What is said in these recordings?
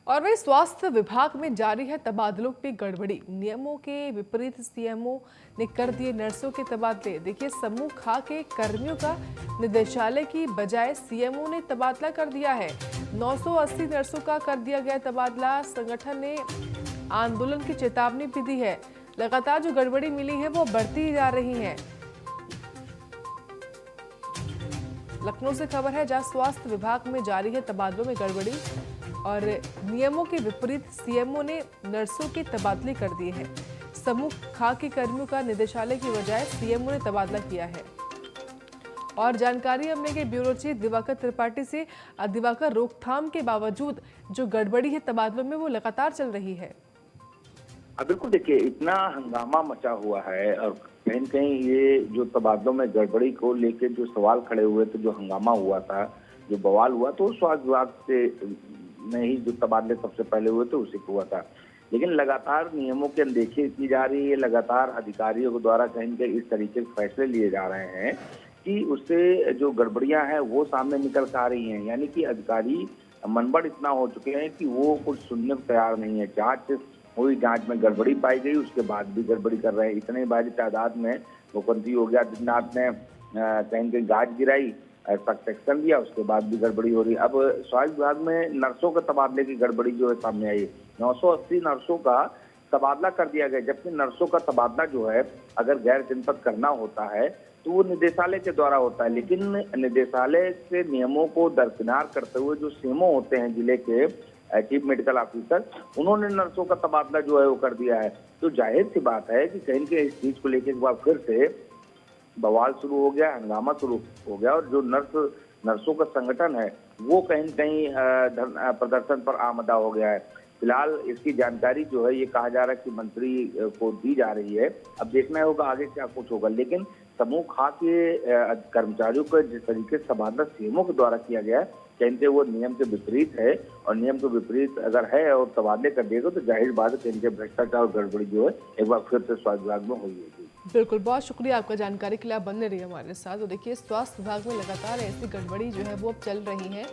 और वही स्वास्थ्य विभाग में जारी है तबादलों की गड़बड़ी। नियमों के विपरीत सीएमओ ने कर दिए नर्सों के तबादले। देखिए, समूह खा के कर्मियों का निदेशालय की बजाय सीएमओ ने तबादला कर दिया है। 980 नर्सों का कर दिया गया तबादला। संगठन ने आंदोलन की चेतावनी भी दी है। लगातार जो गड़बड़ी मिली है वो बढ़ती जा रही है। लखनऊ से खबर है, जहां स्वास्थ्य विभाग में जारी है तबादलों में गड़बड़ी और नियमों के विपरीत सीएमओ ने नर्सों के तबादले कर दिए हैं। समूह खा के कर्मियों का निदेशालय की बजाय सीएमओ ने तबादला किया है। और जानकारी हमने के ब्यूरो चीफ दिवाकर त्रिपाठी से। दिवाकर, रोकथाम के बावजूद जो गड़बड़ी है तबादलों में वो लगातार चल रही है। बिल्कुल, देखिए इतना हंगामा मचा हुआ है और कहीं न कहीं ये जो तबादलों में गड़बड़ी को लेके जो सवाल खड़े हुए थे, जो हंगामा हुआ था, जो बवाल हुआ, तो स्वास्थ्य विभाग से में ही जो तबादले सबसे पहले हुए थे उसी को हुआ था। लेकिन लगातार नियमों की अनदेखी की जा रही है, लगातार अधिकारियों के द्वारा कहीं न कहीं इस तरीके के फैसले लिए जा रहे हैं कि उससे जो गड़बड़ियां हैं वो सामने निकल कर आ रही हैं। यानी कि अधिकारी मनबड़ इतना हो चुके हैं कि वो कुछ सुनने को तैयार नहीं है। जांच हुई, जांच में गड़बड़ी पाई गई, उसके बाद भी गड़बड़ी कर रहे हैं। इतने भारी तादाद में मुख्यमंत्री योगी आदित्यनाथ ने कहीं कहीं गाज गिराई, सख्त एक्शन लिया, उसके बाद भी गड़बड़ी हो रही है। अब स्वास्थ्य विभाग में नर्सों के तबादले की गड़बड़ी जो है सामने आई। 980 नर्सों का तबादला कर दिया गया, जबकि नर्सों का तबादला जो है अगर गैर जनपद करना होता है तो वो निदेशालय के द्वारा होता है। लेकिन निदेशालय के नियमों को दरकिनार करते हुए जो सीएमओ होते हैं जिले के चीफ मेडिकल ऑफिसर, उन्होंने नर्सों का तबादला जो है वो कर दिया है। तो जाहिर सी बात है कि कहीं के इस चीज को लेकर एक बार फिर से बवाल शुरू हो गया, हंगामा शुरू हो गया और जो नर्सों का संगठन है वो कहीं न कहीं प्रदर्शन पर आमदा हो गया है। फिलहाल इसकी जानकारी जो है ये कहा जा रहा है कि मंत्री को दी जा रही है। अब देखना होगा आगे क्या कुछ होगा। लेकिन समूह खा के कर्मचारियों को जिस तरीके से तबादला सीएमओ के द्वारा किया गया है, कहते वो नियम के विपरीत है और नियम के विपरीत अगर है और तबादले कर देगा तो जाहिर बात है कि भ्रष्टाचार और गड़बड़ी जो है एक बार फिर से स्वास्थ्य विभाग में हुई होगी। बिल्कुल, बहुत शुक्रिया आपका जानकारी के लिए। आप बने रहिए हमारे साथ। तो देखिए, स्वास्थ्य विभाग में लगातार ऐसी गड़बड़ी जो है वो अब चल रही है।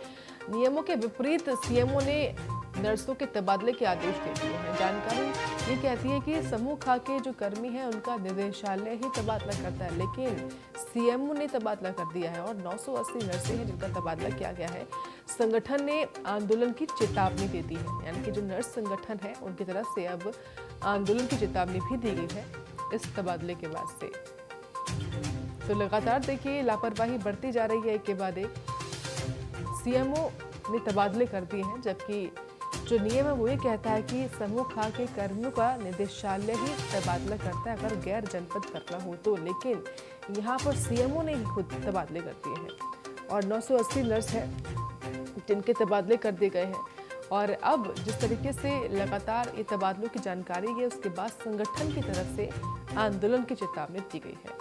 नियमों के विपरीत सीएमओ ने नर्सों के तबादले के आदेश दे दिए हैं। जानकारी ये कहती है कि समूह खा के जो कर्मी हैं उनका निदेशालय ही तबादला करता है, लेकिन सीएमओ ने तबादला कर दिया है और 980 नर्सें हैं जिनका तबादला किया गया है। संगठन ने आंदोलन की चेतावनी दे दी है, यानी कि जो नर्स संगठन है उनकी तरफ से अब आंदोलन की चेतावनी भी दी गई है इस तबादले के बाद से। तो लगातार देखिए लापरवाही बढ़ती जा रही है, एक के बाद एक सीएमओ ने तबादले कर दिए हैं, जबकि जो नियम है वो ये कहता है कि समूह खा के कर्मियों का निदेशालय ही तबादला करता है अगर गैर जनपद करना हो तो। लेकिन यहाँ पर सीएमओ ने ही खुद तबादले कर दिए हैं और 980 नर्स हैं जिनके तबादले कर दिए गए हैं। और अब जिस तरीके से लगातार ये तबादलों की जानकारी है, उसके बाद संगठन की तरफ से आंदोलन की चेतावनी दी गई है।